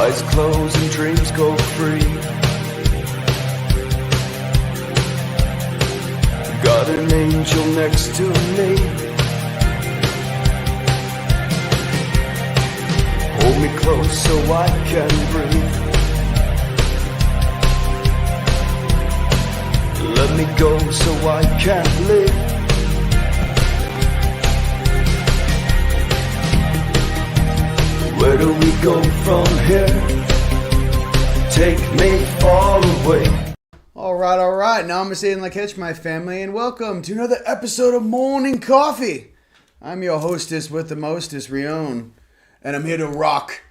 Eyes closed and dreams go free. Got an angel next to me. Hold me close so I can breathe. Let me go so I can live. Where do we go from here? Take me far away. All right. Now I'm saying like catch my family, and welcome to another episode of Morning Coffee. I'm your hostess with the mostest, Rion, and I'm here to rock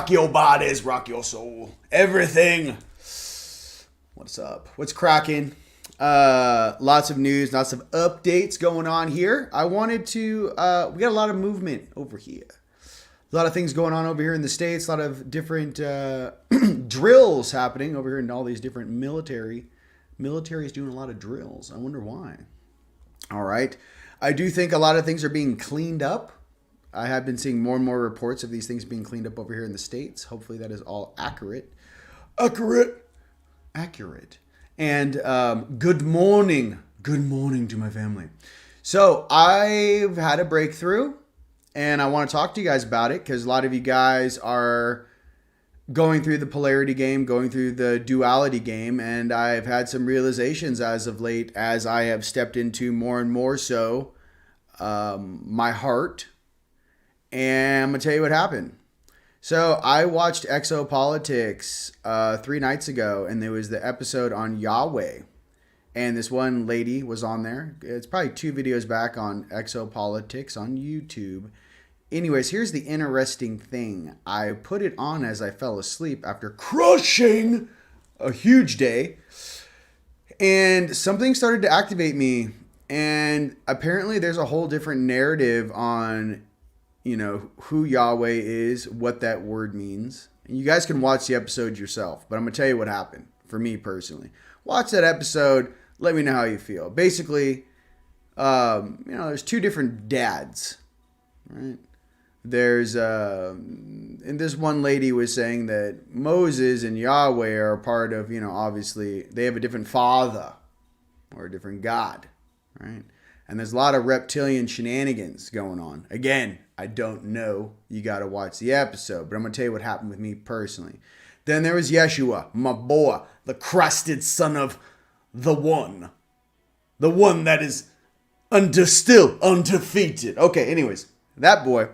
your bodies, rock your soul, everything. What's up? What's cracking? Lots of news, lots of updates going on here. I wanted to, we got a lot of movement over here. A lot of things going on over here in the States, a lot of different drills happening over here in all these different military. Military is doing a lot of drills. I wonder why. All right. I do think a lot of things are being cleaned up. I have been seeing more and more reports of these things being cleaned up over here in the States. Hopefully that is all accurate. And good morning. Good morning to my family. So I've had a breakthrough. And I want to talk to you guys about it because a lot of you guys are going through the polarity game, going through the duality game. And I've had some realizations as of late as I have stepped into more and more so my heart. And I'm going to tell you what happened. So I watched Exopolitics 3 nights ago, and there was the episode on Yahweh. And this one lady was on there. It's probably 2 videos back on Exopolitics on YouTube. Anyways, here's the interesting thing. I put it on as I fell asleep after crushing a huge day. And something started to activate me. And apparently there's a whole different narrative on, who Yahweh is, what that word means. And you guys can watch the episode yourself. But I'm going to tell you what happened for me personally. Watch that episode. Let me know how you feel. Basically, there's 2 different dads, right? There's, and this one lady was saying that Moses and Yahweh are a part of, obviously they have a different father or a different God, right? And there's a lot of reptilian shenanigans going on. Again, I don't know. You got to watch the episode, but I'm going to tell you what happened with me personally. Then there was Yeshua, my boy, the crusted son of the one that is still undefeated. Okay, anyways, that boy,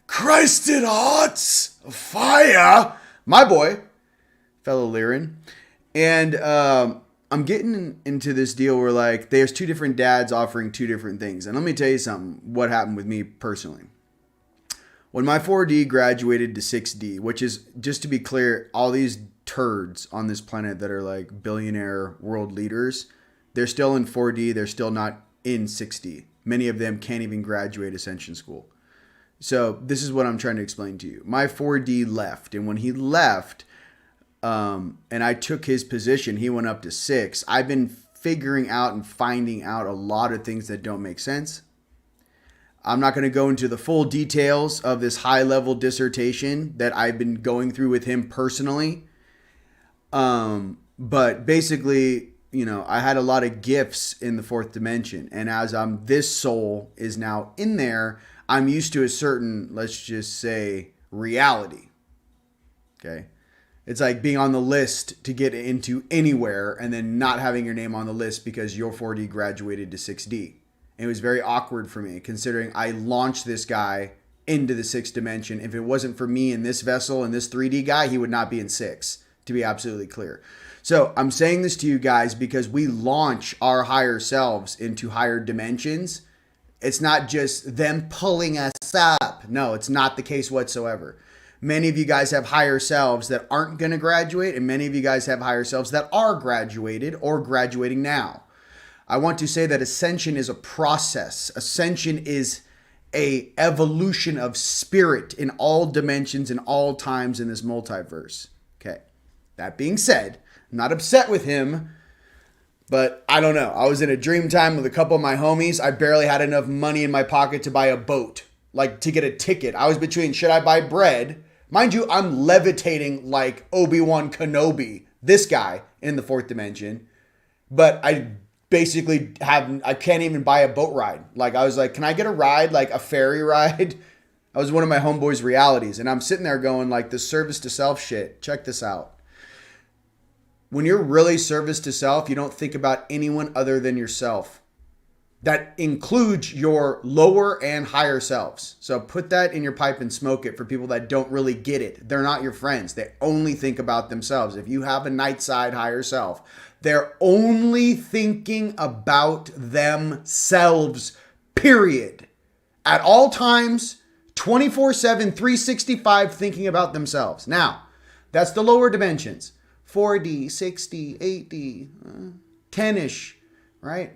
Christed hearts of fire, my boy, fellow Lyran, and I'm getting into this deal where like there's 2 different dads offering 2 different things, and let me tell you something. What happened with me personally? When my 4D graduated to 6D, which is, just to be clear, all these turds on this planet that are like billionaire world leaders, they're still in 4D. They're still not in 6D. Many of them can't even graduate Ascension School. So this is what I'm trying to explain to you. My 4D left. And when he left, and I took his position, he went up to 6. I've been figuring out and finding out a lot of things that don't make sense. I'm not going to go into the full details of this high-level dissertation that I've been going through with him personally. But basically, I had a lot of gifts in the 4th dimension. And as this soul is now in there, I'm used to a certain, let's just say, reality. Okay? It's like being on the list to get into anywhere and then not having your name on the list because your 4D graduated to 6D. And it was very awkward for me considering I launched this guy into the 6th dimension. If it wasn't for me in this vessel and this 3D guy, he would not be in 6, to be absolutely clear. So I'm saying this to you guys because we launch our higher selves into higher dimensions. It's not just them pulling us up. No, it's not the case whatsoever. Many of you guys have higher selves that aren't going to graduate, and many of you guys have higher selves that are graduated or graduating now. I want to say that ascension is a process. Ascension is a evolution of spirit in all dimensions and all times in this multiverse. Okay. That being said, I'm not upset with him, but I don't know. I was in a dream time with a couple of my homies. I barely had enough money in my pocket to buy a boat, like to get a ticket. I was between, should I buy bread Mind you, I'm levitating like Obi-Wan Kenobi, this guy in the fourth dimension. But I basically I can't even buy a boat ride. Like, I was like, can I get a ride, like a ferry ride? I was one of my homeboys' realities. And I'm sitting there going like, the service to self shit. Check this out. When you're really service to self, you don't think about anyone other than yourself. That includes your lower and higher selves. So put that in your pipe and smoke it for people that don't really get it. They're not your friends. They only think about themselves. If you have a night side higher self, they're only thinking about themselves, period. At all times, 24/7, 365, thinking about themselves. Now, that's the lower dimensions. 4D, 6D, 8D, 10-ish, right?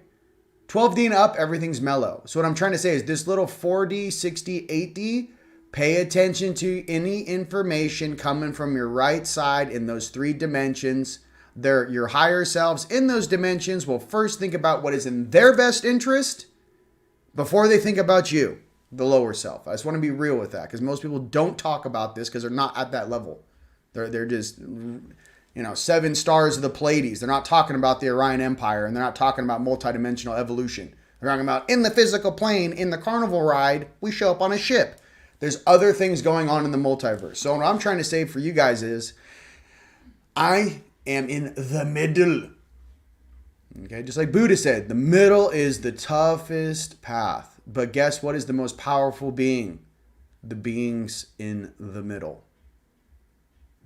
12D and up, everything's mellow. So what I'm trying to say is this little 4D, 6D, 8D, pay attention to any information coming from your right side in those three dimensions. Your higher selves in those dimensions will first think about what is in their best interest before they think about you, the lower self. I just want to be real with that because most people don't talk about this because they're not at that level. They're just, 7 stars of the Pleiades. They're not talking about the Orion Empire, and they're not talking about multidimensional evolution. They're talking about in the physical plane, in the carnival ride, we show up on a ship. There's other things going on in the multiverse. So what I'm trying to say for you guys is, I am in the middle. Okay, just like Buddha said, the middle is the toughest path. But guess what is the most powerful being? The beings in the middle.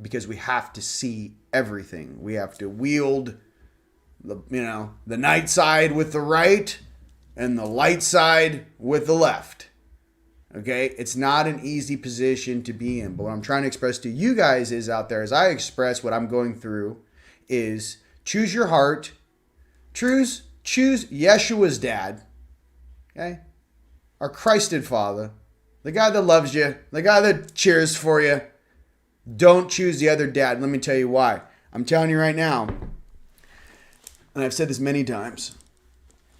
Because we have to see everything. We have to wield the night side with the right and the light side with the left. Okay? It's not an easy position to be in. But what I'm trying to express to you guys is out there, as I express what I'm going through, is choose your heart. Choose Yeshua's dad. Okay? Our Christed Father. The guy that loves you. The guy that cheers for you. Don't choose the other dad. Let me tell you why. I'm telling you right now, and I've said this many times,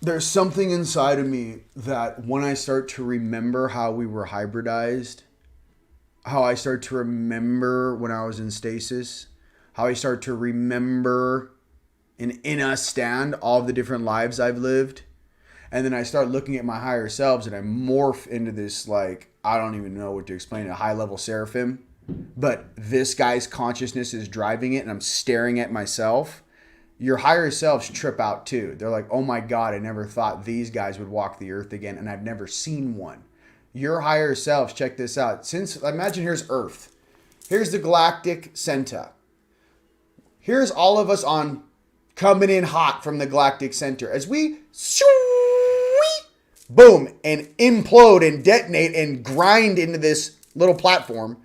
there's something inside of me that when I start to remember how we were hybridized, how I start to remember when I was in stasis, how I start to remember in us stand all the different lives I've lived, and then I start looking at my higher selves and I morph into this, like, I don't even know what to explain, a high-level seraphim. But this guy's consciousness is driving it and I'm staring at myself. Your higher selves trip out too. They're like, oh my God, I never thought these guys would walk the earth again and I've never seen one. Your higher selves, check this out. Imagine here's Earth. Here's the galactic center. Here's all of us coming in hot from the galactic center. As we boom and implode and detonate and grind into this little platform.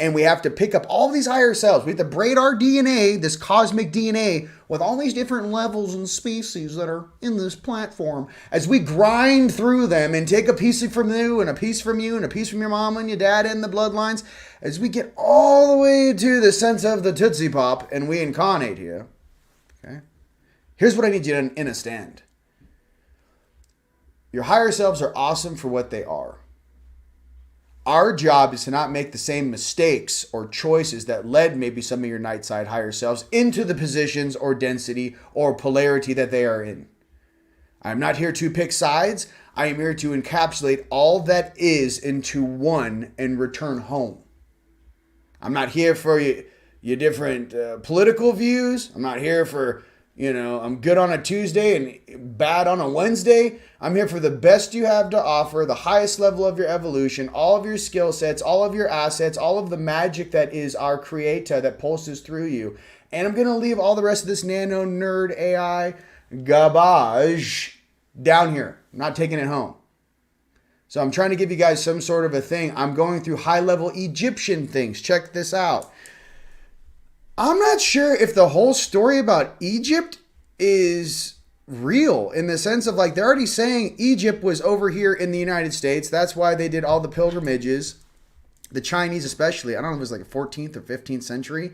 And we have to pick up all these higher selves. We have to braid our DNA, this cosmic DNA, with all these different levels and species that are in this platform. As we grind through them and take a piece from you and a piece from you and a piece from your mama and your dad and the bloodlines. As we get all the way to the sense of the Tootsie Pop and we incarnate here. Okay. Here's what I need you to understand. Your higher selves are awesome for what they are. Our job is to not make the same mistakes or choices that led maybe some of your night side higher selves into the positions or density or polarity that they are in. I'm not here to pick sides. I am here to encapsulate all that is into one and return home. I'm not here for your different political views. I'm not here for, I'm good on a Tuesday and bad on a Wednesday. I'm here for the best you have to offer, the highest level of your evolution, all of your skill sets, all of your assets, all of the magic that is our creator that pulses through you. And I'm going to leave all the rest of this nano nerd AI garbage down here. I'm not taking it home. So I'm trying to give you guys some sort of a thing. I'm going through high-level Egyptian things. Check this out. I'm not sure if the whole story about Egypt is real in the sense of, like, they're already saying Egypt was over here in the United States. That's why they did all the pilgrimages. The Chinese especially, I don't know if it was like the 14th or 15th century.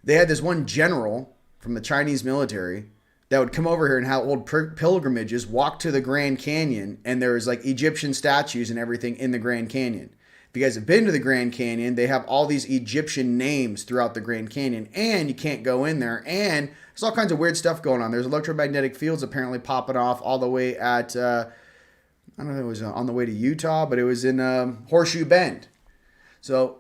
They had this one general from the Chinese military that would come over here and hold pilgrimages, walk to the Grand Canyon, and there was like Egyptian statues and everything in the Grand Canyon. If you guys have been to the Grand Canyon, they have all these Egyptian names throughout the Grand Canyon, and you can't go in there, and there's all kinds of weird stuff going on. There's electromagnetic fields apparently popping off all the way at, I don't know if it was on the way to Utah, but it was in Horseshoe Bend. So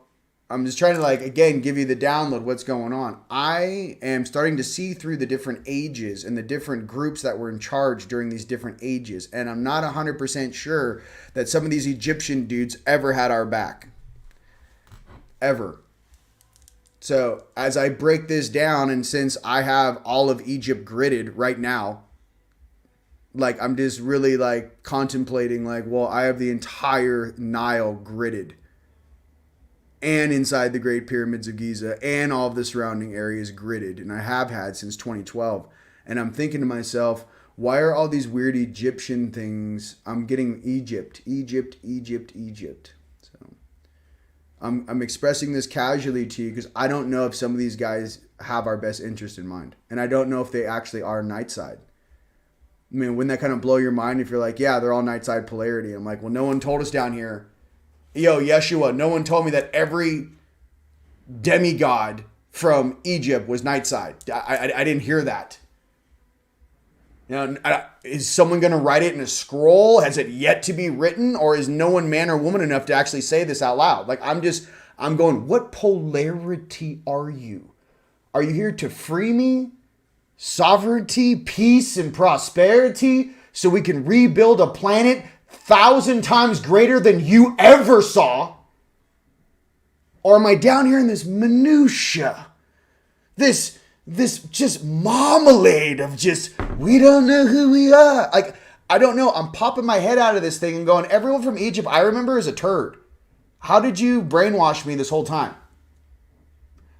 I'm just trying to, like, again, give you the download, what's going on. I am starting to see through the different ages and the different groups that were in charge during these different ages. And I'm not 100% sure that some of these Egyptian dudes ever had our back. Ever. So as I break this down, and since I have all of Egypt gridded right now, like, I'm just really, like, contemplating, like, well, I have the entire Nile gridded. And inside the Great Pyramids of Giza and all of the surrounding areas gridded. And I have had since 2012. And I'm thinking to myself, why are all these weird Egyptian things? I'm getting Egypt. So I'm expressing this casually to you because I don't know if some of these guys have our best interest in mind. And I don't know if they actually are night side. I mean, wouldn't that kind of blow your mind if you're like, yeah, they're all night side polarity? I'm like, well, no one told us down here. Yo, Yeshua, no one told me that every demigod from Egypt was night side. I didn't hear that. You know, is someone going to write it in a scroll? Has it yet to be written? Or is no one man or woman enough to actually say this out loud? Like, I'm going, what polarity are you? Are you here to free me? Sovereignty, peace, and prosperity so we can rebuild a planet 1,000 times greater than you ever saw? Or am I down here in this minutia? This just marmalade of just, we don't know who we are. Like, I don't know. I'm popping my head out of this thing and going, everyone from Egypt I remember is a turd. How did you brainwash me this whole time?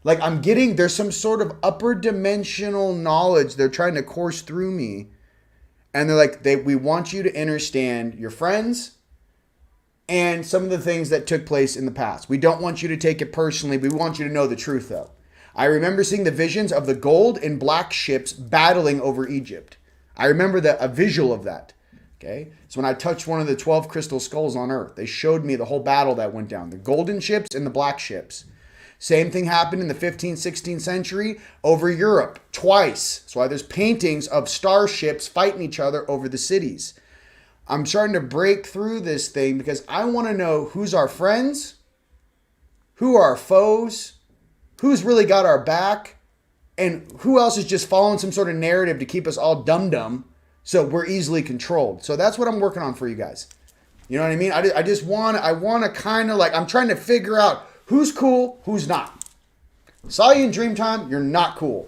Like, there's some sort of upper dimensional knowledge they're trying to course through me. And they're like, we want you to understand your friends and some of the things that took place in the past. We don't want you to take it personally. We want you to know the truth, though. I remember seeing the visions of the gold and black ships battling over Egypt. I remember a visual of that. Okay, so when I touched one of the 12 crystal skulls on Earth, they showed me the whole battle that went down. The golden ships and the black ships. Same thing happened in the 15th, 16th century over Europe twice. That's why there's paintings of starships fighting each other over the cities. I'm starting to break through this thing because I want to know who's our friends, who are our foes, who's really got our back, and who else is just following some sort of narrative to keep us all dumb so we're easily controlled. So that's what I'm working on for you guys. You know what I mean? I want to kind of like, I'm trying to figure out who's cool, who's not. Saw you in Dreamtime, you're not cool.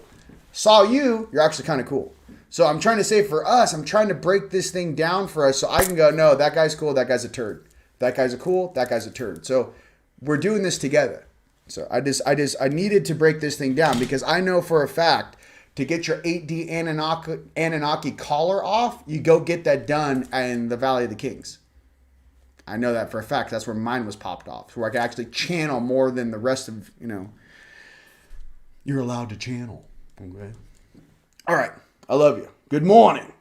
Saw you, you're actually kind of cool. So I'm trying to say for us, I'm trying to break this thing down for us so I can go, no, that guy's cool, that guy's a turd. That guy's a cool, that guy's a turd. So we're doing this together. So I needed to break this thing down because I know for a fact to get your 8D Anunnaki collar off, you go get that done in the Valley of the Kings. I know that for a fact. That's where mine was popped off. Where I could actually channel more than the rest of, you're allowed to channel. Okay. All right. I love you. Good morning.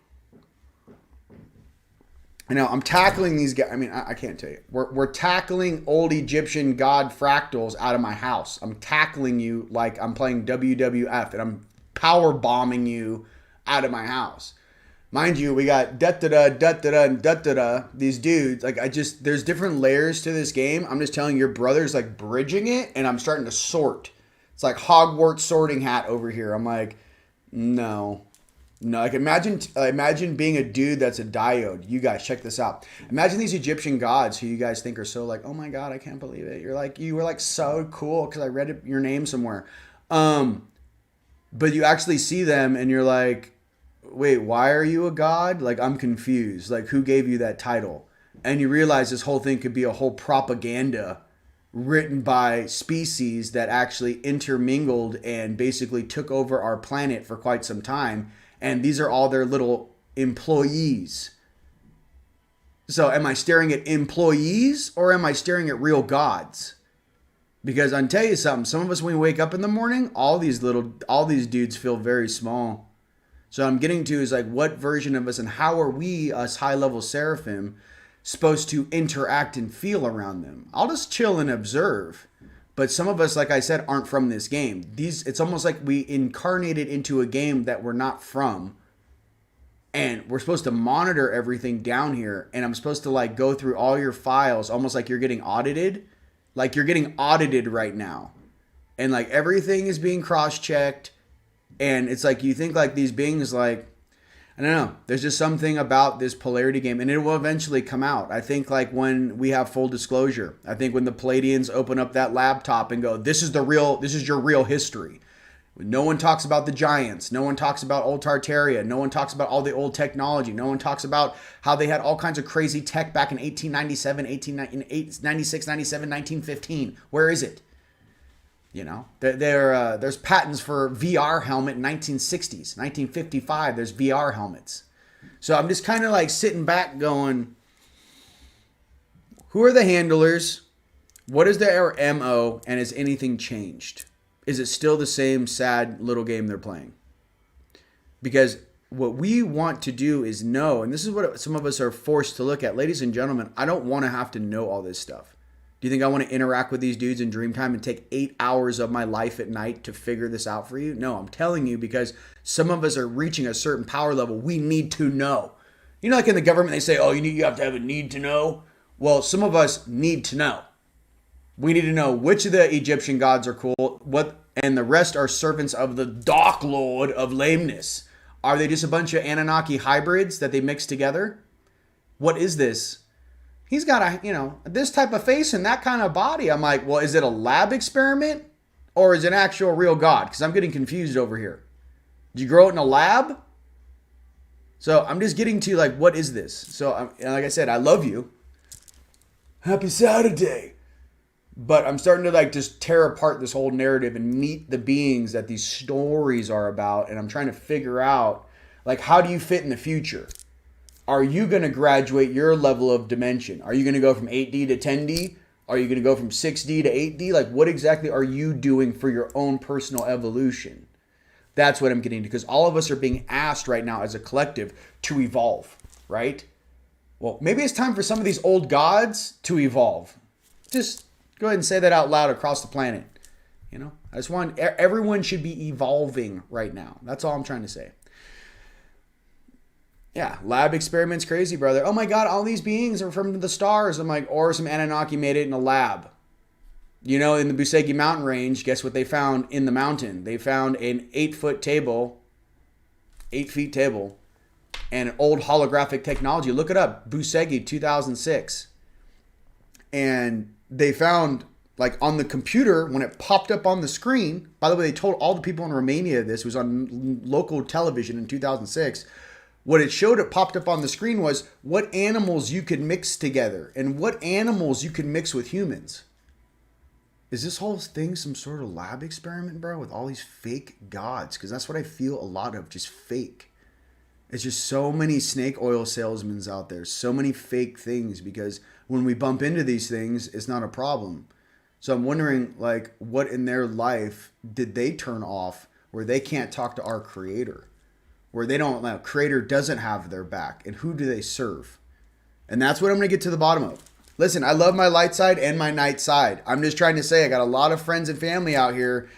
I'm tackling these guys. I mean, I can't tell you. We're tackling old Egyptian god fractals out of my house. I'm tackling you like I'm playing WWF and I'm power bombing you out of my house. Mind you, we got da-da-da, and da-da-da, these dudes. Like, there's different layers to this game. I'm just telling you, your brother's like bridging it, and I'm starting to sort. It's like Hogwarts sorting hat over here. I'm like, no. Like, imagine being a dude that's a diode. You guys, check this out. Imagine these Egyptian gods who you guys think are so like, oh my God, I can't believe it. You were like so cool because I read your name somewhere. But you actually see them and you're like, wait, why are you a god? Like, I'm confused. Like, who gave you that title? And you realize this whole thing could be a whole propaganda written by species that actually intermingled and basically took over our planet for quite some time. And these are all their little employees. So am I staring at employees or am I staring at real gods? Because I'll tell you something, some of us when we wake up in the morning, all these dudes feel very small. So I'm getting to is like, what version of us and how are we, us high-level seraphim, supposed to interact and feel around them. I'll just chill and observe. But some of us, like I said, aren't from this game. It's almost like we incarnated into a game that we're not from. And we're supposed to monitor everything down here. And I'm supposed to like go through all your files almost like you're getting audited. Like you're getting audited right now. And like everything is being cross-checked. And it's like you think like these beings like, I don't know. There's just something about this polarity game. And it will eventually come out. I think like when we have full disclosure. I think when the Palladians open up that laptop and go, this is your real history. No one talks about the Giants. No one talks about old Tartaria. No one talks about all the old technology. No one talks about how they had all kinds of crazy tech back in 1897, 1896, 97, 1915. Where is it? You know, there's patents for VR helmet in 1960s, 1955. There's VR helmets. So I'm just kind of like sitting back going, who are the handlers? What is their MO? And has anything changed? Is it still the same sad little game they're playing? Because what we want to do is know, and this is what some of us are forced to look at. Ladies and gentlemen, I don't want to have to know all this stuff. Do you think I want to interact with these dudes in Dreamtime and take 8 hours of my life at night to figure this out for you? No, I'm telling you because some of us are reaching a certain power level. We need to know. You know, like in the government, they say, oh, you have to have a need to know. Well, some of us need to know. We need to know which of the Egyptian gods are cool, and the rest are servants of the Dark Lord of Lameness. Are they just a bunch of Anunnaki hybrids that they mix together? What is this? He's got this type of face and that kind of body. I'm like, well, is it a lab experiment or is it an actual real god? Because I'm getting confused over here. Did you grow it in a lab? So I'm just getting to like, what is this? So like I said, I love you. Happy Saturday. But I'm starting to like just tear apart this whole narrative and meet the beings that these stories are about. And I'm trying to figure out like, how do you fit in the future? Are you going to graduate your level of dimension? Are you going to go from 8D to 10D? Are you going to go from 6D to 8D? Like what exactly are you doing for your own personal evolution? That's what I'm getting to. Because all of us are being asked right now as a collective to evolve, right? Well, maybe it's time for some of these old gods to evolve. Just go ahead and say that out loud across the planet. You know, I just want everyone should be evolving right now. That's all I'm trying to say. Yeah, lab experiments, crazy, brother. Oh my God, all these beings are from the stars. I'm like, or some Anunnaki made it in a lab. You know, in the Busegi mountain range, guess what they found in the mountain? They found an 8-foot table, 8 feet table, and an old holographic technology. Look it up, Busegi 2006. And they found, like on the computer, when it popped up on the screen, by the way, they told all the people in Romania this, it was on local television in 2006. What it showed, it popped up on the screen was what animals you could mix together and what animals you could mix with humans. Is this whole thing some sort of lab experiment, bro, with all these fake gods? Because that's what I feel a lot of, just fake. It's just so many snake oil salesmen out there, so many fake things, because when we bump into these things, it's not a problem. So I'm wondering, like, what in their life did they turn off where they can't talk to our creator? Where they don't, like, creator doesn't have their back, and who do they serve? And that's what I'm going to get to the bottom of. Listen, I love my light side and my night side. I'm just trying to say I got a lot of friends and family out here,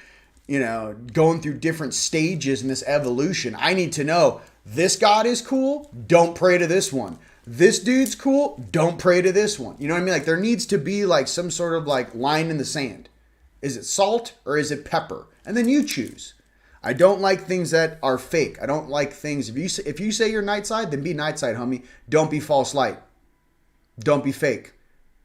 you know, going through different stages in this evolution. I need to know, this God is cool, don't pray to this one. This dude's cool, don't pray to this one. You know what I mean? Like there needs to be like some sort of like line in the sand. Is it salt or is it pepper? And then you choose. I don't like things that are fake. I don't like things. If you say you're night side, then be night side, homie. Don't be false light. Don't be fake.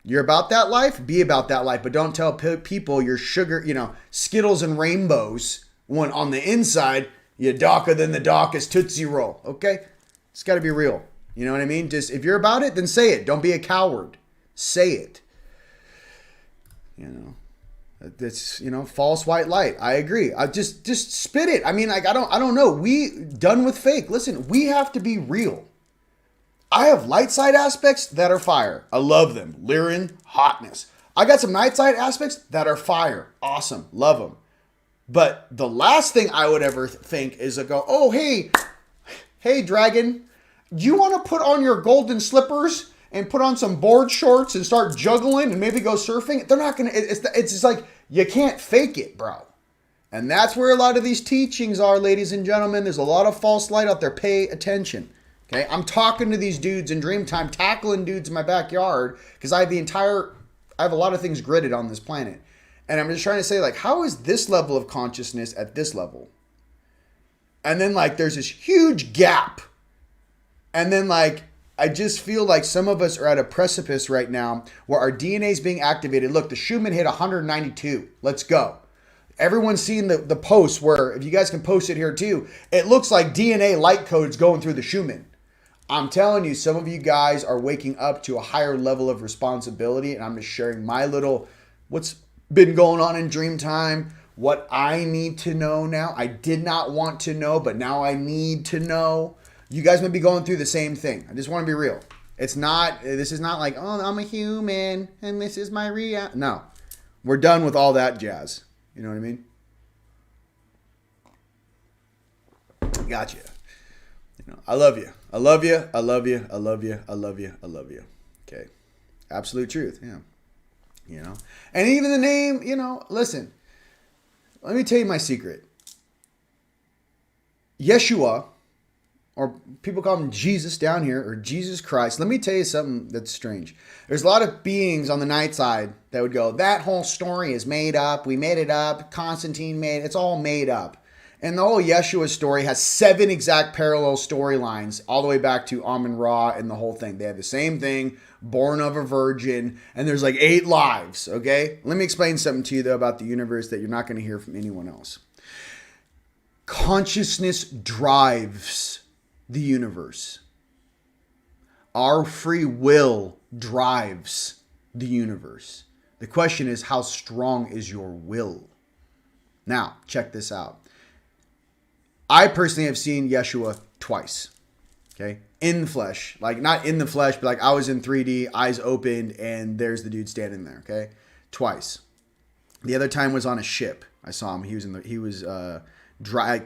You're about that life, be about that life. But don't tell people you're sugar, you know, Skittles and rainbows when on the inside, you're darker than the darkest Tootsie Roll. Okay? It's got to be real. You know what I mean? Just if you're about it, then say it. Don't be a coward. Say it. You know. That's, you know, false white light. I agree. I just spit it. I mean, like I don't know. We done with fake. Listen, we have to be real. I have light side aspects that are fire. I love them. Lyran, hotness. I got some night side aspects that are fire. Awesome. Love them. But the last thing I would ever think is to go, oh, hey, dragon, do you want to put on your golden slippers and put on some board shorts and start juggling and maybe go surfing, they're not going to, it's just like, you can't fake it, bro. And that's where a lot of these teachings are, ladies and gentlemen. There's a lot of false light out there. Pay attention. Okay, I'm talking to these dudes in Dreamtime, tackling dudes in my backyard because I have a lot of things gridded on this planet. And I'm just trying to say, like, how is this level of consciousness at this level? And then, like, there's this huge gap. And then, like, I just feel like some of us are at a precipice right now where our DNA is being activated. Look, the Schumann hit 192. Let's go. Everyone's seen the post where, if you guys can post it here too, it looks like DNA light codes going through the Schumann. I'm telling you, some of you guys are waking up to a higher level of responsibility, and I'm just sharing my little, what's been going on in Dreamtime, what I need to know now. I did not want to know, but now I need to know. You guys may be going through the same thing. I just want to be real. This is not like, oh, I'm a human, and this is my reality. No, we're done with all that jazz. You know what I mean? Gotcha. I love you. I love you. I love you. I love you. I love you. I love you. Okay. Absolute truth. Yeah. And even the name, listen, let me tell you my secret. Yeshua, or people call him Jesus down here, or Jesus Christ. Let me tell you something that's strange. There's a lot of beings on the night side that would go, that whole story is made up. We made it up. Constantine it's all made up. And the whole Yeshua story has 7 exact parallel storylines all the way back to Amun-Ra and the whole thing. They have the same thing, born of a virgin, and there's like 8 lives, okay? Let me explain something to you, though, about the universe that you're not going to hear from anyone else. Consciousness drives the universe. Our free will drives the universe. The question is, how strong is your will? Now, check this out. I personally have seen Yeshua twice, okay? In the flesh. Like, not in the flesh, but like I was in 3D, eyes opened, and there's the dude standing there, okay? Twice. The other time was on a ship. I saw him. He was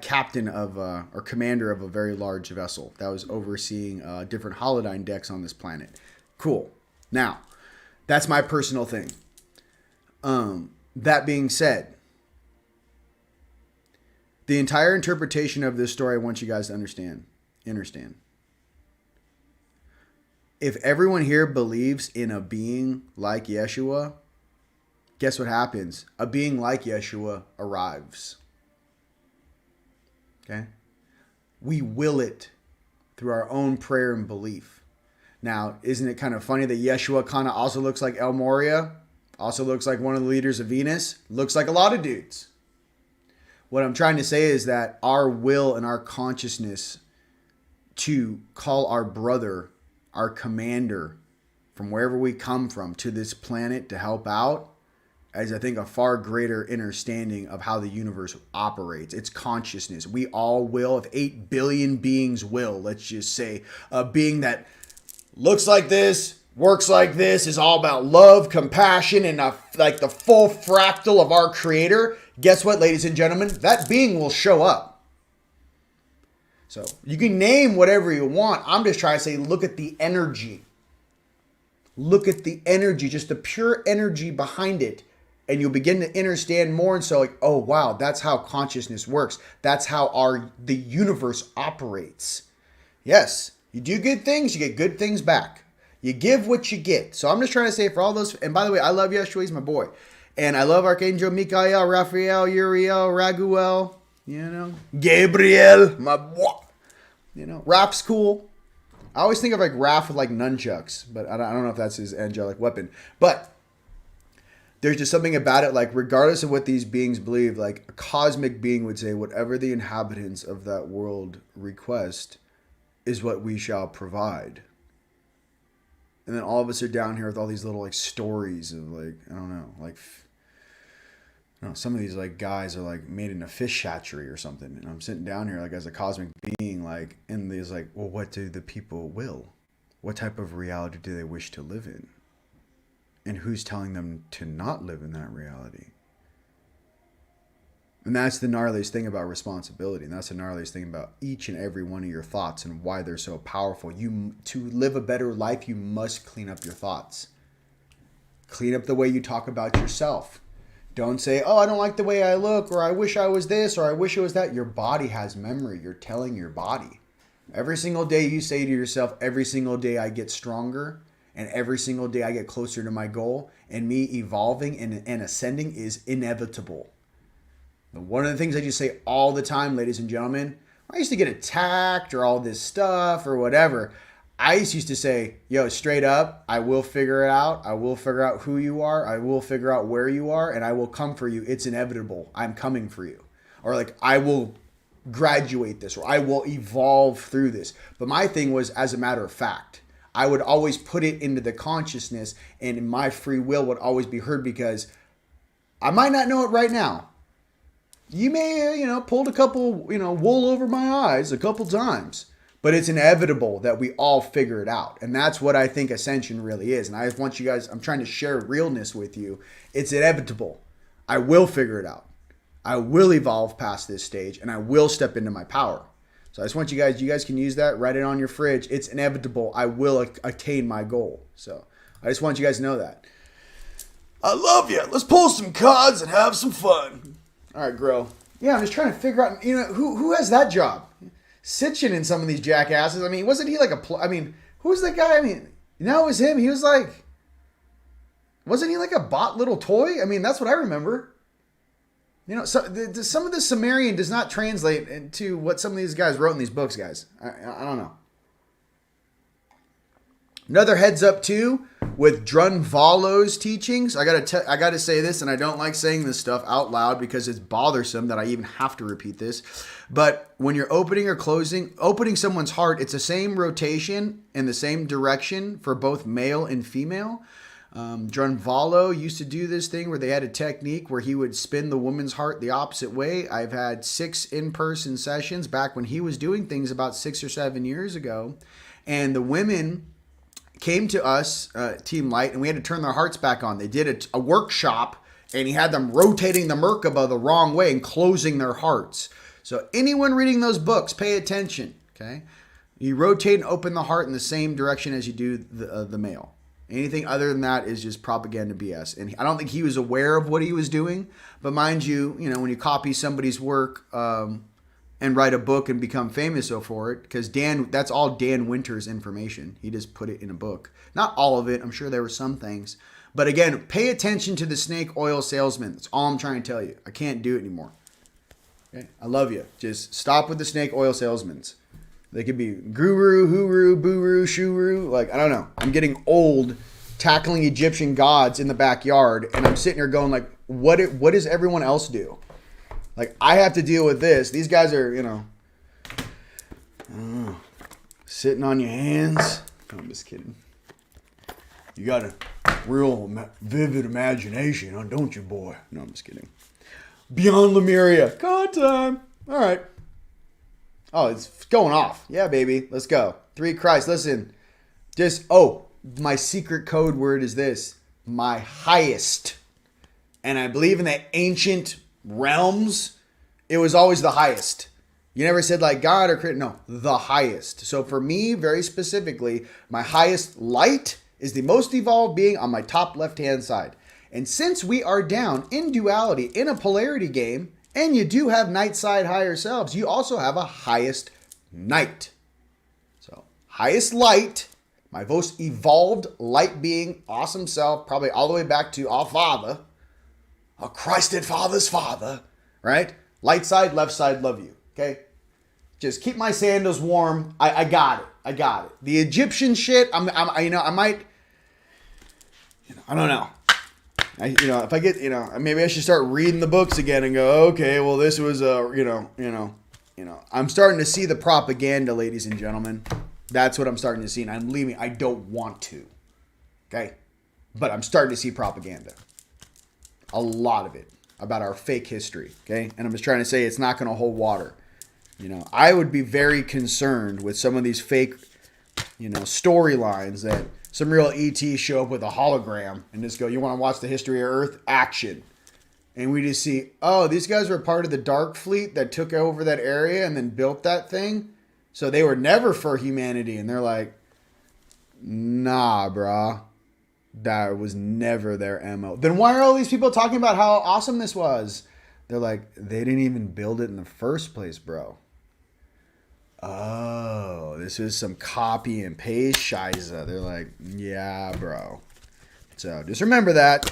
captain of, or commander of a very large vessel that was overseeing different holodyne decks on this planet. Cool. Now, that's my personal thing. That being said, the entire interpretation of this story I want you guys to understand. If everyone here believes in a being like Yeshua, guess what happens? A being like Yeshua arrives. Okay? We will it through our own prayer and belief. Now, isn't it kind of funny that Yeshua kind of also looks like El Moria? Also looks like one of the leaders of Venus? Looks like a lot of dudes. What I'm trying to say is that our will and our consciousness to call our brother, our commander, from wherever we come from to this planet to help out, is, I think, a far greater understanding of how the universe operates. It's consciousness. We all will. If 8 billion beings will, let's just say, a being that looks like this, works like this, is all about love, compassion, and like the full fractal of our creator, guess what, ladies and gentlemen? That being will show up. So you can name whatever you want. I'm just trying to say, look at the energy. Look at the energy, just the pure energy behind it. And you'll begin to understand more. And so, like, oh, wow, that's how consciousness works. That's how the universe operates. Yes, you do good things, you get good things back. You give what you get. So I'm just trying to say, for all those, and by the way, I love Yeshua, he's my boy. And I love Archangel Michael, Raphael, Uriel, Raguel, Gabriel, my boy. Raph's cool. I always think of like Raph with like nunchucks, but I don't know if that's his angelic weapon. But there's just something about it, like regardless of what these beings believe, like a cosmic being would say, whatever the inhabitants of that world request is what we shall provide. And then all of us are down here with all these little like stories of like, I don't know, like, some of these like guys are like made in a fish hatchery or something. And I'm sitting down here like as a cosmic being, like, and there's like, well, what do the people will? What type of reality do they wish to live in? And who's telling them to not live in that reality? And that's the gnarliest thing about responsibility. And that's the gnarliest thing about each and every one of your thoughts and why they're so powerful. To live a better life, you must clean up your thoughts. Clean up the way you talk about yourself. Don't say, oh, I don't like the way I look, or I wish I was this, or I wish it was that. Your body has memory. You're telling your body. Every single day you say to yourself, every single day I get stronger, and every single day I get closer to my goal, and me evolving and ascending is inevitable. One of the things I just say all the time, ladies and gentlemen, I used to get attacked or all this stuff or whatever. I used to say, yo, straight up, I will figure it out. I will figure out who you are. I will figure out where you are, and I will come for you. It's inevitable. I'm coming for you. Or like, I will graduate this, or I will evolve through this. But my thing was, as a matter of fact, I would always put it into the consciousness, and my free will would always be heard, because I might not know it right now. You may, pulled a couple, wool over my eyes a couple times. But it's inevitable that we all figure it out. And that's what I think ascension really is. And I want you guys, I'm trying to share realness with you. It's inevitable. I will figure it out. I will evolve past this stage, and I will step into my power. So I just want you guys can use that, write it on your fridge. It's inevitable. I will attain my goal. So I just want you guys to know that. I love you. Let's pull some cards and have some fun. All right, Grow. Yeah, I'm just trying to figure out, who has that job? Sitchin in some of these jackasses. I mean, wasn't he like who's that guy? I mean, it was him. He was like, wasn't he like a bot little toy? I mean, that's what I remember. So some of the Sumerian does not translate into what some of these guys wrote in these books, guys. I don't know. Another heads up too with Drunvalo's teachings. I gotta say this, and I don't like saying this stuff out loud because it's bothersome that I even have to repeat this. But when you're opening someone's heart, it's the same rotation in the same direction for both male and female. Drunvalo used to do this thing where they had a technique where he would spin the woman's heart the opposite way. I've had 6 in-person sessions back when he was doing things about 6 or 7 years ago, and the women came to us, Team Light, and we had to turn their hearts back on. They did a workshop, and he had them rotating the Merkaba the wrong way and closing their hearts. So anyone reading those books, pay attention, okay? You rotate and open the heart in the same direction as you do the male. Anything other than that is just propaganda BS. And I don't think he was aware of what he was doing. But mind you, when you copy somebody's work and write a book and become famous for it, because that's all Dan Winter's information. He just put it in a book. Not all of it. I'm sure there were some things. But again, pay attention to the snake oil salesman. That's all I'm trying to tell you. I can't do it anymore. Okay? I love you. Just stop with the snake oil salesmen. They could be guru, huru, buru, shuru. Like, I don't know. I'm getting old tackling Egyptian gods in the backyard, and I'm sitting here going like, what does everyone else do? Like, I have to deal with this. These guys are, sitting on your hands. No, I'm just kidding. You got a real vivid imagination, huh, don't you, boy? No, I'm just kidding. Beyond Lemuria. God time. All right. Oh, it's going off. Yeah, baby. Let's go. 3 Christ. Listen. My secret code word is this. My highest. And I believe in the ancient realms, it was always the highest. You never said like God or creator. No, the highest. So for me, very specifically, my highest light is the most evolved being on my top left-hand side. And since we are down in duality, in a polarity game, and you do have night side higher selves, you also have a highest night. So highest light, my most evolved light being, awesome self, probably all the way back to our Father, our Christed Father's Father, right? Light side, left side, love you. Okay? Just keep my sandals warm. I got it. I got it. The Egyptian shit, I might, I don't know. If I get, maybe I should start reading the books again and go, okay, well, this was I'm starting to see the propaganda, ladies and gentlemen. That's what I'm starting to see. And I'm leaving. I don't want to. Okay? But I'm starting to see propaganda. A lot of it about our fake history. Okay? And I'm just trying to say it's not going to hold water. I would be very concerned with some of these fake, storylines that some real ET show up with a hologram and just go, you want to watch the history of Earth? Action. And we just see, oh, these guys were part of the Dark Fleet that took over that area and then built that thing. So they were never for humanity. And they're like, nah, brah. That was never their MO. Then why are all these people talking about how awesome this was? They're like, they didn't even build it in the first place, bro. Oh, this is some copy and paste shiza. They're like, yeah, bro. So just remember that.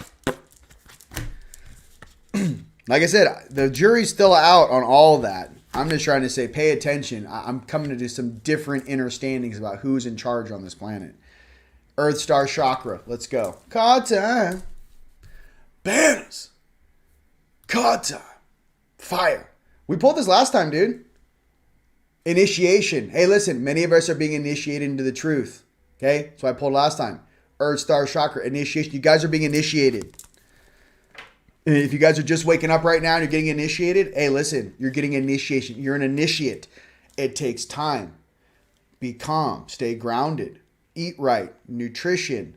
Like I said, the jury's still out on all that. I'm just trying to say, pay attention. I'm coming to do some different understandings about who's in charge on this planet. Earth Star Chakra. Let's go. Card time. Banners. Card time. Fire. We pulled this last time, dude. Initiation. Hey, listen. Many of us are being initiated into the truth. Okay? So I pulled last time. Earth Star Chakra. Initiation. You guys are being initiated. And if you guys are just waking up right now and you're getting initiated, hey, listen. You're getting initiation. You're an initiate. It takes time. Be calm. Stay grounded. Eat right, nutrition,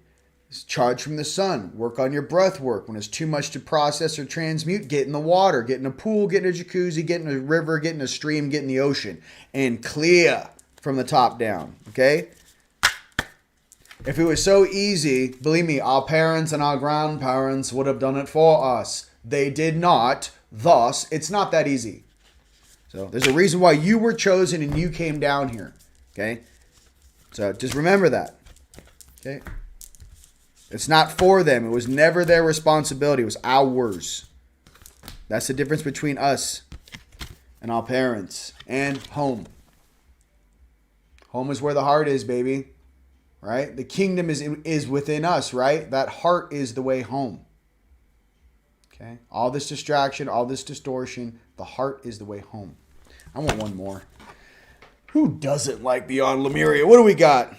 charge from the sun, work on your breath work. When it's too much to process or transmute, get in the water, get in a pool, get in a jacuzzi, get in a river, get in a stream, get in the ocean, and clear from the top down, okay? If it was so easy, believe me, our parents and our grandparents would have done it for us. They did not, thus, it's not that easy. So there's a reason why you were chosen and you came down here, okay? So just remember that, okay? It's not for them. It was never their responsibility. It was ours. That's the difference between us and our parents and home. Home is where the heart is, baby, right? The kingdom is within us, right? That heart is the way home, okay? All this distraction, all this distortion, the heart is the way home. I want one more. Who doesn't like Beyond Lemuria? What do we got?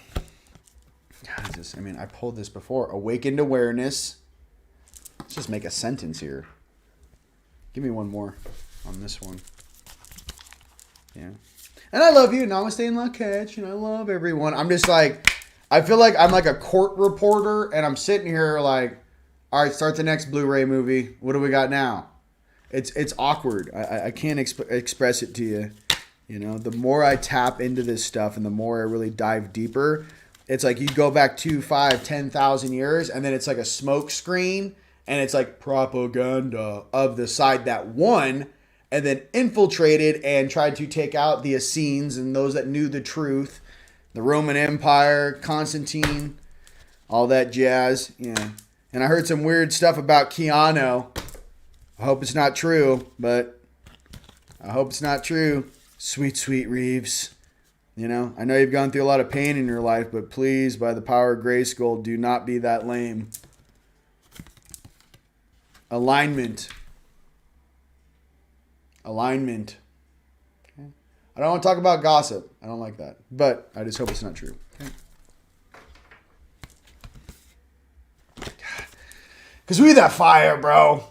God, this, I mean, I pulled this before. Awakened awareness. Let's just make a sentence here. Give me one more on this one. Yeah. And I love you. Namaste and Lak'ech. And I love everyone. I'm just like, I feel like I'm like a court reporter. And I'm sitting here like, all right, start the next Blu-ray movie. What do we got now? It's awkward. I can't express it to you. You know, the more I tap into this stuff and the more I really dive deeper, it's like you go back 2, 5, 10,000 years and then it's like a smoke screen and it's like propaganda of the side that won and then infiltrated and tried to take out the Essenes and those that knew the truth, the Roman Empire, Constantine, all that jazz. Yeah. And I heard some weird stuff about Keanu. I hope it's not true, but I hope it's not true. Sweet, sweet Reeves. You know, I know you've gone through a lot of pain in your life, but please, by the power of Grayskull, do not be that lame. Alignment. Alignment. Okay. I don't want to talk about gossip. I don't like that. But I just hope it's not true. Okay. Because we that fire, bro.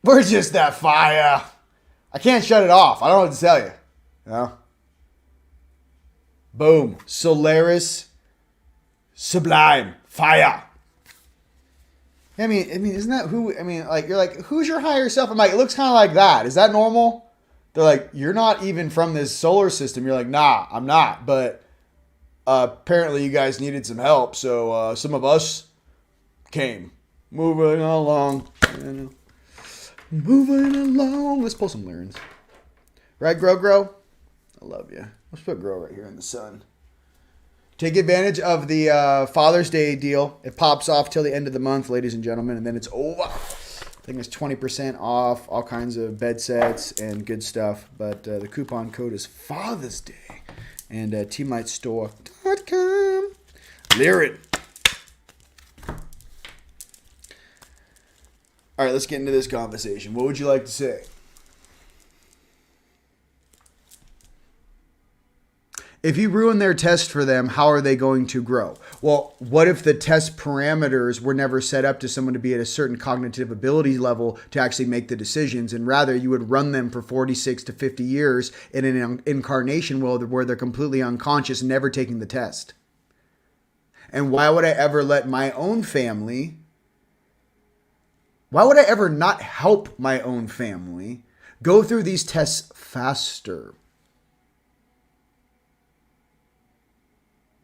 We're just that fire. I can't shut it off. I don't know what to tell you. You know? Boom. Solaris. Sublime. Fire. I mean, isn't that who, I mean, like, you're like, who's your higher self? I'm like, it looks kind of like that. Is that normal? They're like, you're not even from this solar system. You're like, nah, I'm not. But apparently you guys needed some help. So some of us came. Moving along. You know. Moving along. Let's pull some lyrics. Right, Grow? I love you. Let's put Grow right here in the sun. Take advantage of the Father's Day deal. It pops off till the end of the month, ladies and gentlemen, and then it's over. I think it's 20% off, all kinds of bed sets and good stuff. But the coupon code is Father's Day. And teamlightstore.com. Lyric. All right, let's get into this conversation. What would you like to say? If you ruin their test for them, how are they going to grow? Well, what if the test parameters were never set up to someone to be at a certain cognitive ability level to actually make the decisions, and rather you would run them for 46 to 50 years in an incarnation where they're completely unconscious, never taking the test? And why would I ever let my own family Why would I ever not help my own family go through these tests faster?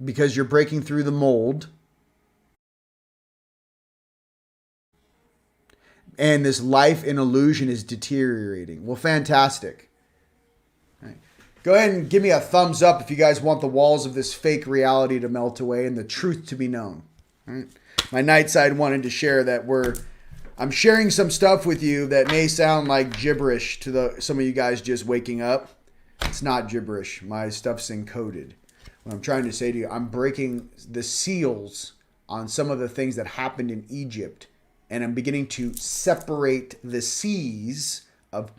Because you're breaking through the mold. And this life in illusion is deteriorating. Well, fantastic. All right. Go ahead and give me a thumbs up if you guys want the walls of this fake reality to melt away and the truth to be known. All right. My night side wanted to share that I'm sharing some stuff with you that may sound like gibberish to some of you guys just waking up. It's not gibberish. My stuff's encoded. What I'm trying to say to you, I'm breaking the seals on some of the things that happened in Egypt, and I'm beginning to separate the seas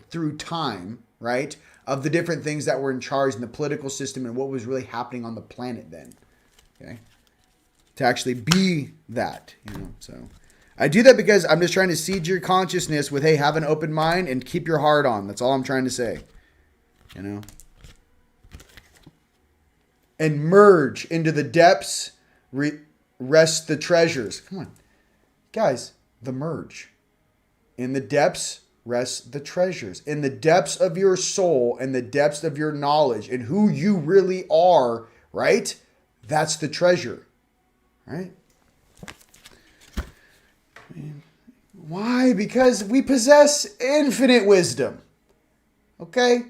through time, right, of the different things that were in charge in the political system and what was really happening on the planet then. Okay, to actually be that, So I do that because I'm just trying to seed your consciousness with, hey, have an open mind and keep your heart on. That's all I'm trying to say. And merge into the depths, rest the treasures. Come on, guys, the merge. In the depths, rest the treasures. In the depths of your soul and the depths of your knowledge and who you really are, right? That's the treasure, right? Why? Because we possess infinite wisdom. Okay?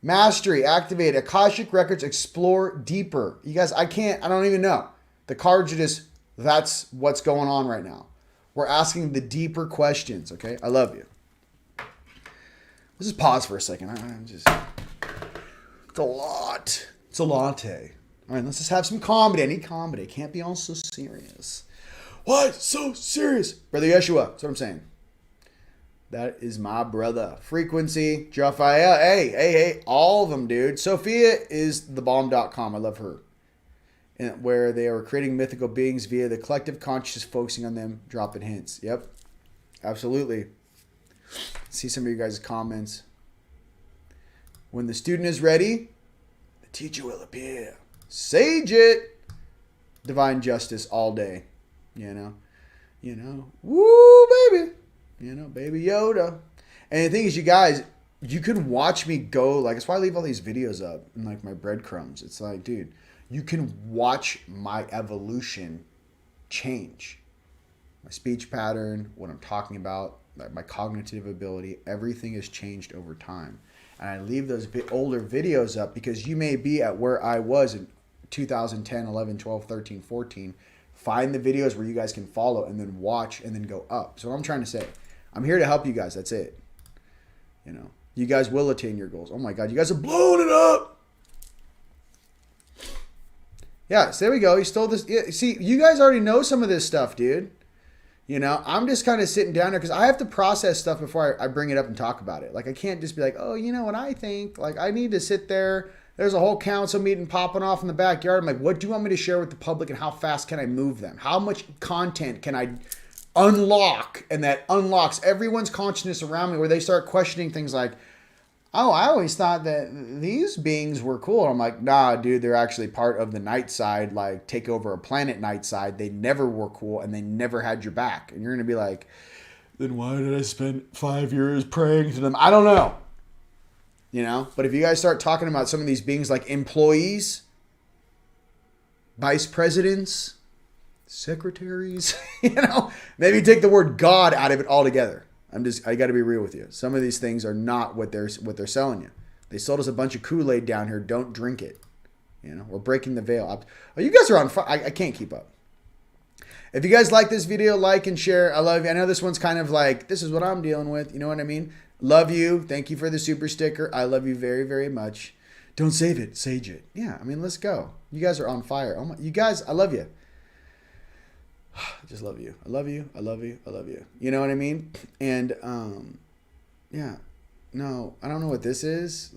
Mastery, activate, Akashic records, explore deeper. You guys, I don't even know. The cards are just, that's what's going on right now. We're asking the deeper questions, okay? I love you. Let's just pause for a second. It's a lot. It's a latte. All right, let's just have some comedy. I need comedy. Can't be all so serious. What? So serious? Brother Yeshua, that's what I'm saying. That is my brother. Frequency, Jaffael. Hey, all of them, dude. Sophia is thebomb.com. I love her. And where they are creating mythical beings via the collective consciousness, focusing on them, dropping hints. Yep. Absolutely. See some of you guys' comments. When the student is ready, the teacher will appear. Sage it. Divine justice all day. Woo, baby. Baby Yoda. And the thing is, you guys, you can watch me go, that's why I leave all these videos up and my breadcrumbs. It's like, dude, you can watch my evolution change. My speech pattern, what I'm talking about, my cognitive ability, everything has changed over time. And I leave those older videos up because you may be at where I was in 2010, 11, 12, 13, 14. Find the videos where you guys can follow and then watch and then go up. So what I'm trying to say, I'm here to help you guys. That's it. You guys will attain your goals. Oh my God, you guys are blowing it up. Yeah, so there we go. You stole this. Yeah, see, you guys already know some of this stuff, dude. I'm just kind of sitting down there because I have to process stuff before I bring it up and talk about it. I can't just be like, oh, you know what I think? I need to sit there. There's a whole council meeting popping off in the backyard. I'm like, what do you want me to share with the public and how fast can I move them? How much content can I unlock? And that unlocks everyone's consciousness around me where they start questioning things like, oh, I always thought that these beings were cool. And I'm like, nah, dude, they're actually part of the night side, take over a planet night side. They never were cool and they never had your back. And you're going to be like, then why did I spend 5 years praying to them? I don't know. But if you guys start talking about some of these beings like employees, vice presidents, secretaries, maybe take the word God out of it altogether. I got to be real with you. Some of these things are not what they're selling you. They sold us a bunch of Kool-Aid down here. Don't drink it. We're breaking the veil. Oh, you guys are on fire. I can't keep up. If you guys like this video, like and share. I love you. I know this one's kind of this is what I'm dealing with. You know what I mean? Love you. Thank you for the super sticker. I love you very, very much. Don't save it. Sage it. Yeah, let's go. You guys are on fire. Oh my, you guys, I love you. I just love you. I love you. I love you. I love you. You know what I mean? And, yeah. No, I don't know what this is.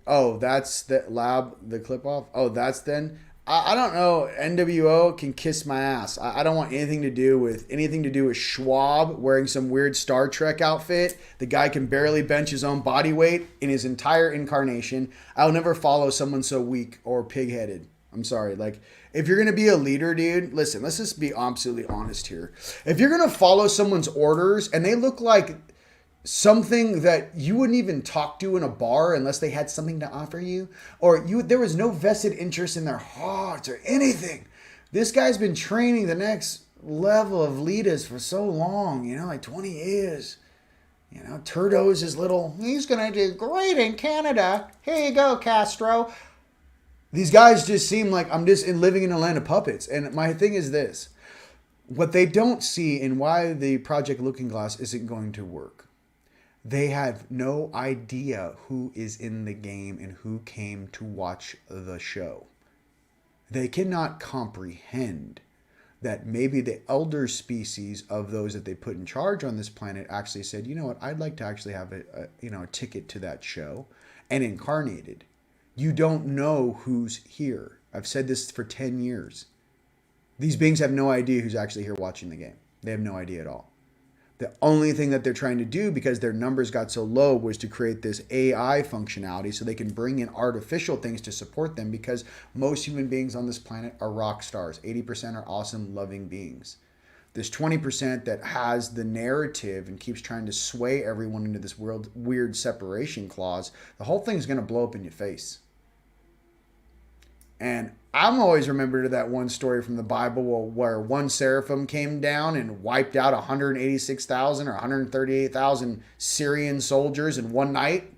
Oh, that's the lab, the clip off. Oh, that's then. I don't know. NWO can kiss my ass. I don't want anything to do with Schwab wearing some weird Star Trek outfit. The guy can barely bench his own body weight in his entire incarnation. I'll never follow someone so weak or pig-headed. I'm sorry. If you're going to be a leader, dude, listen, let's just be absolutely honest here. If you're going to follow someone's orders and they look like something that you wouldn't even talk to in a bar unless they had something to offer you, or there was no vested interest in their hearts or anything. This guy's been training the next level of leaders for so long, like 20 years. Turdo's his little, he's going to do great in Canada. Here you go, Castro. These guys just seem like I'm just living in a land of puppets. And my thing is this. What they don't see and why the Project Looking Glass isn't going to work. They have no idea who is in the game and who came to watch the show. They cannot comprehend that maybe the elder species of those that they put in charge on this planet actually said, you know what, I'd like to actually have a ticket to that show and incarnated. You don't know who's here. I've said this for 10 years. These beings have no idea who's actually here watching the game. They have no idea at all. The only thing that they're trying to do, because their numbers got so low, was to create this AI functionality so they can bring in artificial things to support them, because most human beings on this planet are rock stars. 80% are awesome, loving beings. This 20% that has the narrative and keeps trying to sway everyone into this weird separation clause, the whole thing's going to blow up in your face. And I'm always remembered that one story from the Bible where one seraphim came down and wiped out 186,000 or 138,000 Syrian soldiers in one night.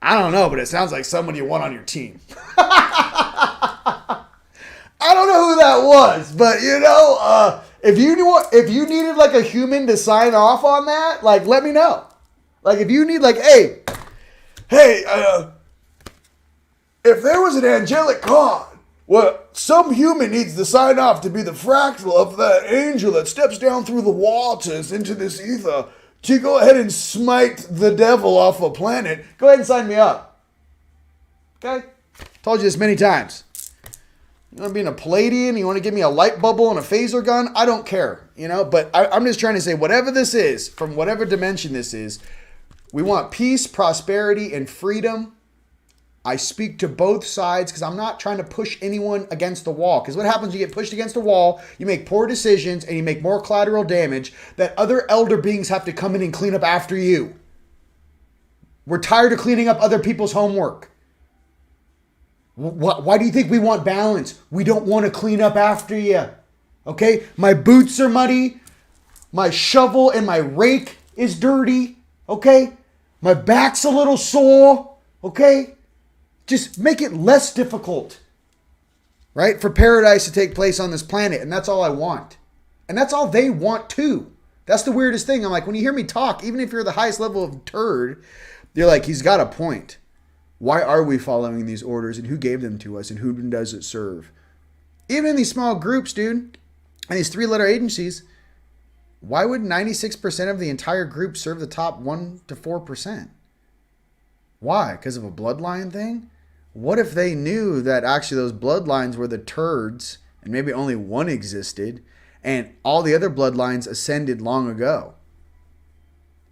I don't know, but it sounds like someone you want on your team. I don't know who that was, but if you needed like a human to sign off on that, like let me know. Like if you need like, hey, if there was an angelic God, well, some human needs to sign off to be the fractal of that angel that steps down through the waters into this ether to go ahead and smite the devil off a planet. Go ahead and sign me up. Okay? Told you this many times. You want to be in a Palladian? You want to give me a light bubble and a phaser gun? I don't care. But I'm just trying to say, whatever this is, from whatever dimension this is, we want peace, prosperity, and freedom. I speak to both sides because I'm not trying to push anyone against the wall. Because what happens, you get pushed against a wall, you make poor decisions, and you make more collateral damage that other elder beings have to come in and clean up after you. We're tired of cleaning up other people's homework. Why do you think we want balance? We don't want to clean up after you. Okay? My boots are muddy. My shovel and my rake is dirty. Okay? My back's a little sore. Okay? Just make it less difficult, right? For paradise to take place on this planet. And that's all I want. And that's all they want too. That's the weirdest thing. I'm like, when you hear me talk, even if you're the highest level of turd, you're like, he's got a point. Why are we following these orders, and who gave them to us, and who does it serve? Even in these small groups, dude, and these 3-letter agencies, why would 96% of the entire group serve the top 1 to 4%? Why? Because of a bloodline thing? What if they knew that actually those bloodlines were the turds and maybe only one existed and all the other bloodlines ascended long ago?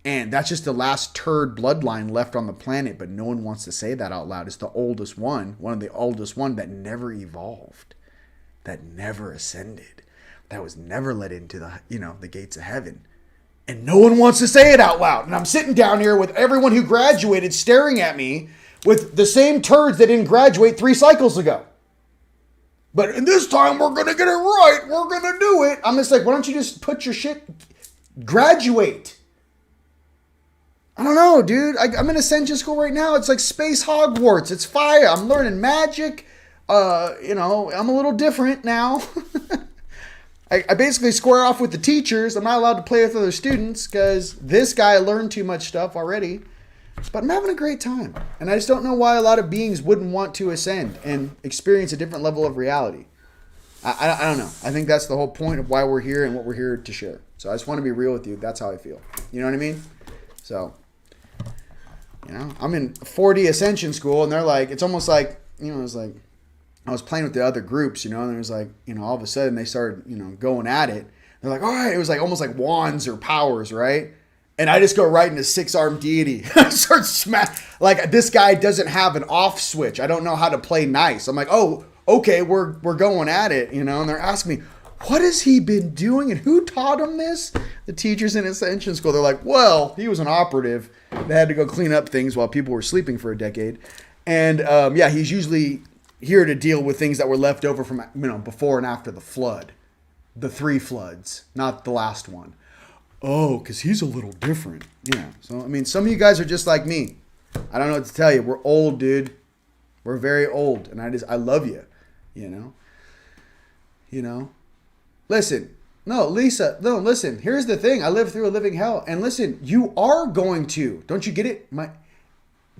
And that's just the last turd bloodline left on the planet, but no one wants to say that out loud. It's the oldest one of the oldest one that never evolved, that never ascended, that was never let into the gates of heaven. And no one wants to say it out loud. And I'm sitting down here with everyone who graduated staring at me with the same turds that didn't graduate 3 cycles ago. But in this time, we're going to get it right. We're going to do it. I'm just like, why don't you just put your shit, graduate? I don't know, dude. I'm in Ascension School right now. It's like space Hogwarts. It's fire. I'm learning magic. I'm a little different now. I basically square off with the teachers. I'm not allowed to play with other students because this guy learned too much stuff already. But I'm having a great time. And I just don't know why a lot of beings wouldn't want to ascend and experience a different level of reality. I don't know. I think that's the whole point of why we're here and what we're here to share. So I just want to be real with you. That's how I feel. You know what I mean? So, I'm in 40 Ascension School and they're like, it's almost like, it's like, I was playing with the other groups, and it was like, all of a sudden they started, going at it. They're like, all right, it was like almost like wands or powers, right? And I just go right into 6-armed deity. I start smash. Like, this guy doesn't have an off switch. I don't know how to play nice. I'm like, oh, okay, we're going at it, you know? And they're asking me, what has he been doing and who taught him this? The teachers in Ascension School, they're like, well, he was an operative. They had to go clean up things while people were sleeping for a decade. And yeah, he's usually here to deal with things that were left over from, you know, before and after the flood. The 3 floods, not the last one. Oh, because he's a little different. Yeah. So, I mean, some of you guys are just like me. I don't know what to tell you. We're old, dude. We're very old. And I love you. You know? You know? Listen. No, Lisa. No, listen. Here's the thing. I lived through a living hell. And listen, you are going to. Don't you get it?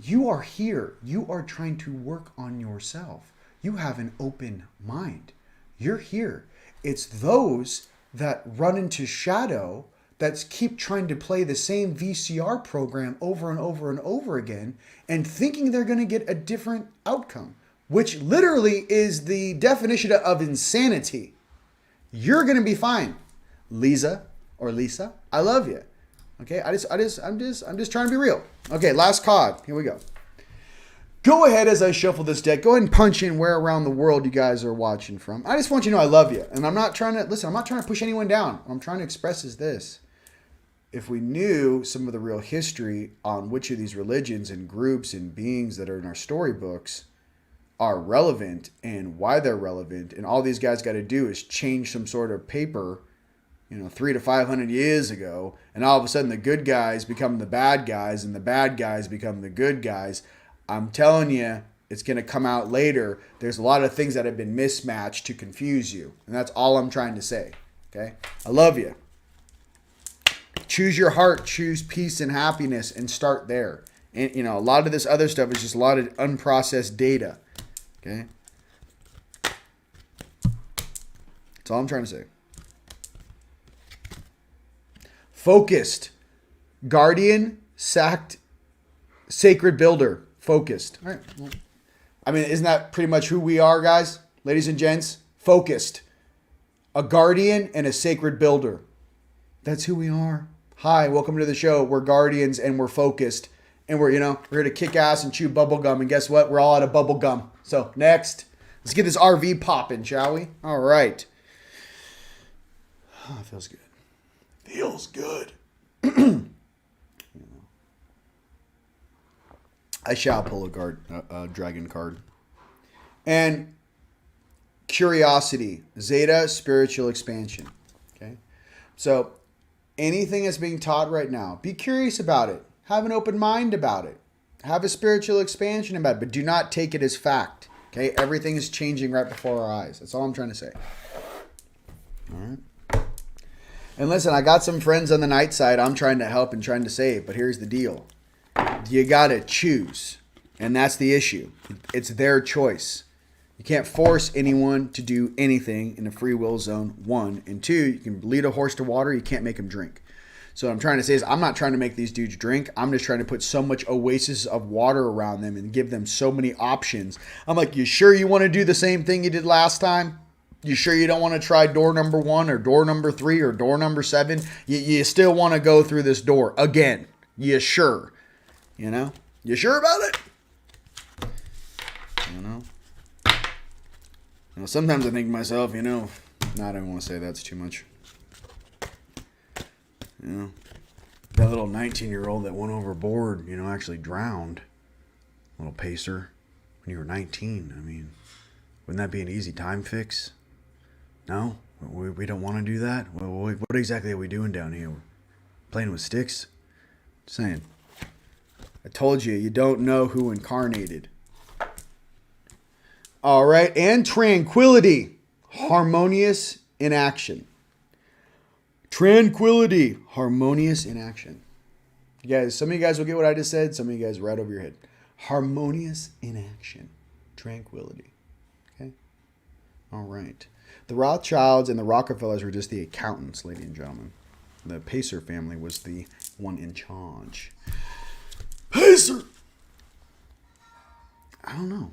You are here. You are trying to work on yourself. You have an open mind. You're here. It's those that run into shadow that keep trying to play the same VCR program over and over and over again and thinking they're going to get a different outcome, which literally is the definition of insanity. You're going to be fine, Lisa or Lisa. I love you. Okay, I'm just trying to be real. Okay, last card. Here we go. Go ahead as I shuffle this deck. Go ahead and punch in where around the world you guys are watching from. I just want you to know I love you. And I'm not trying to push anyone down. What I'm trying to express is this. If we knew some of the real history on which of these religions and groups and beings that are in our storybooks are relevant and why they're relevant, and all these guys got to do is change some sort of paper, 300 to 500 years ago, and all of a sudden the good guys become the bad guys and the bad guys become the good guys. I'm telling you, it's going to come out later. There's a lot of things that have been mismatched to confuse you. And that's all I'm trying to say. Okay? I love you. Choose your heart, choose peace and happiness, and start there. And, a lot of this other stuff is just a lot of unprocessed data. Okay? That's all I'm trying to say. Focused. Guardian, sacked, sacred builder. Focused. All right. Well, I mean, isn't that pretty much who we are, guys? Ladies and gents? Focused. A guardian and a sacred builder. That's who we are. Hi, welcome to the show. We're guardians and we're focused. And we're here to kick ass and chew bubble gum. And guess what? We're all out of bubble gum. So next, let's get this RV popping, shall we? All right. Oh, it feels good. Feels good. I shall pull a dragon card. And curiosity. Zeta, spiritual expansion. Okay. So anything that's being taught right now, be curious about it. Have an open mind about it. Have a spiritual expansion about it, but do not take it as fact. Okay. Everything is changing right before our eyes. That's all I'm trying to say. All right. And listen, I got some friends on the night side I'm trying to help and trying to save, but here's the deal. You got to choose. And that's the issue. It's their choice. You can't force anyone to do anything in a free will zone, 1. And 2, you can lead a horse to water. You can't make them drink. So what I'm trying to say is I'm not trying to make these dudes drink. I'm just trying to put so much oasis of water around them and give them so many options. I'm like, you sure you want to do the same thing you did last time? You sure you don't want to try door number 1 or door number 3 or door number 7? You still want to go through this door again? You sure? You sure about it? Sometimes I think to myself, I don't want to say that's too much. That little 19-year-old that went overboard, actually drowned. Little pacer. When you were 19, I mean, wouldn't that be an easy time fix? No? We don't want to do that? Well, what exactly are we doing down here? Playing with sticks? Just saying. I told you, you don't know who incarnated. All right, and tranquility, harmonious in action. Tranquility, harmonious in action. You guys, some of you guys will get what I just said. Some of you guys right over your head. Harmonious in action, tranquility. Okay, all right. The Rothschilds and the Rockefellers were just the accountants, ladies and gentlemen. The Pacer family was the one in charge. Pacer. I don't know.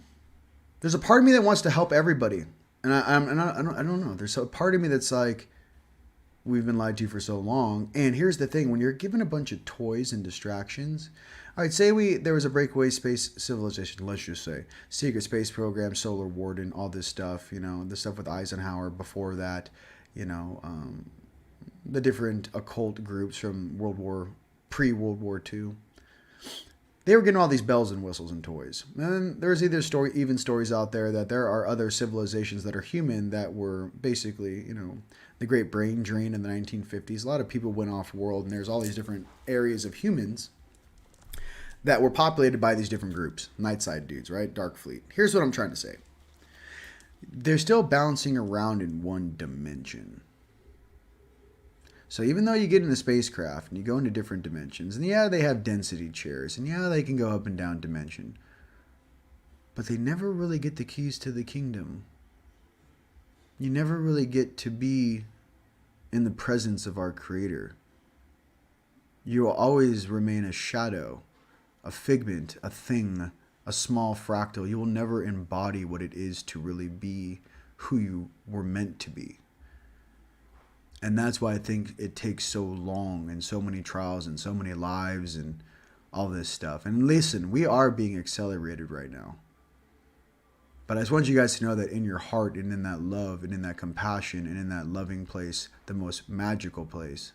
There's a part of me that wants to help everybody, and I don't know. There's a part of me that's like, we've been lied to for so long. And here's the thing: when you're given a bunch of toys and distractions, all right, say there was a breakaway space civilization, let's just say secret space program, solar warden, all this stuff. The stuff with Eisenhower before that. The different occult groups from pre-World War II. They were getting all these bells and whistles and toys. And there's even stories out there that there are other civilizations that are human that were basically, the great brain drain in the 1950s. A lot of people went off world, and there's all these different areas of humans that were populated by these different groups. Nightside dudes, right? Dark Fleet. Here's what I'm trying to say. They're still bouncing around in one dimension. So even though you get in a spacecraft and you go into different dimensions, and yeah, they have density chairs, and yeah, they can go up and down dimension, but they never really get the keys to the kingdom. You never really get to be in the presence of our Creator. You will always remain a shadow, a figment, a thing, a small fractal. You will never embody what it is to really be who you were meant to be. And that's why I think it takes so long and so many trials and so many lives and all this stuff. And listen, we are being accelerated right now. But I just want you guys to know that in your heart and in that love and in that compassion and in that loving place, the most magical place,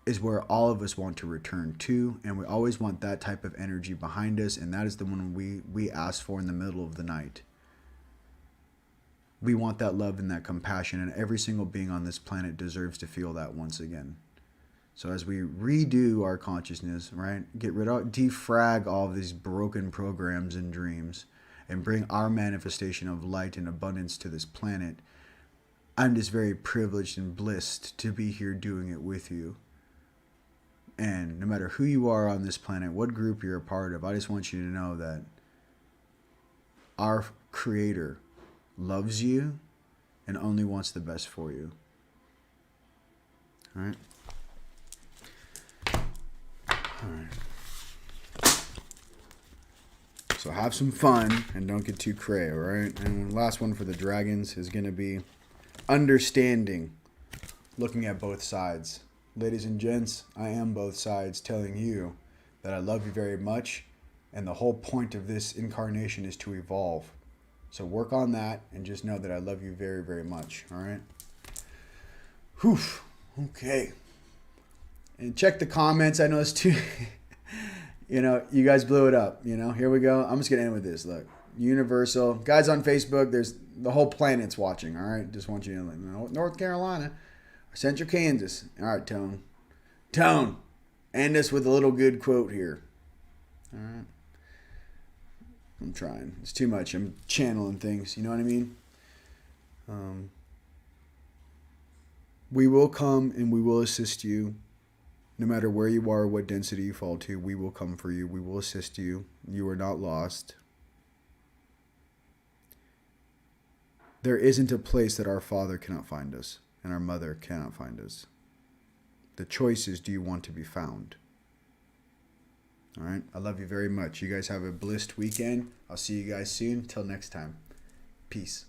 is where all of us want to return to. And we always want that type of energy behind us. And that is the one we ask for in the middle of the night. We want that love and that compassion, and every single being on this planet deserves to feel that once again. So as we redo our consciousness, right, defrag all of these broken programs and dreams, and bring our manifestation of light and abundance to this planet, I'm just very privileged and blessed to be here doing it with you. And no matter who you are on this planet, what group you're a part of, I just want you to know that our Creator loves you and only wants the best for you. All right. So have some fun and don't get too cray, all right? And the last one for the dragons is going to be understanding, looking at both sides. Ladies and gents, I am both sides, telling you that I love you very much, and the whole point of this incarnation is to evolve. So work on that and just know that I love you very, very much. All right? Whew. Okay. And check the comments. I know it's too... you guys blew it up. Here we go. I'm just going to end with this. Look. Universal. Guys on Facebook, there's the whole planet's watching. All right? Just want you to know. North Carolina. Central Kansas. All right, Tone. Tone. End us with a little good quote here. All right? I'm trying. It's too much. I'm channeling things. You know what I mean? We will come and we will assist you. No matter where you are, what density you fall to, we will come for you. We will assist you. You are not lost. There isn't a place that our Father cannot find us and our Mother cannot find us. The choice is, do you want to be found? All right. I love you very much. You guys have a blessed weekend. I'll see you guys soon. Till next time. Peace.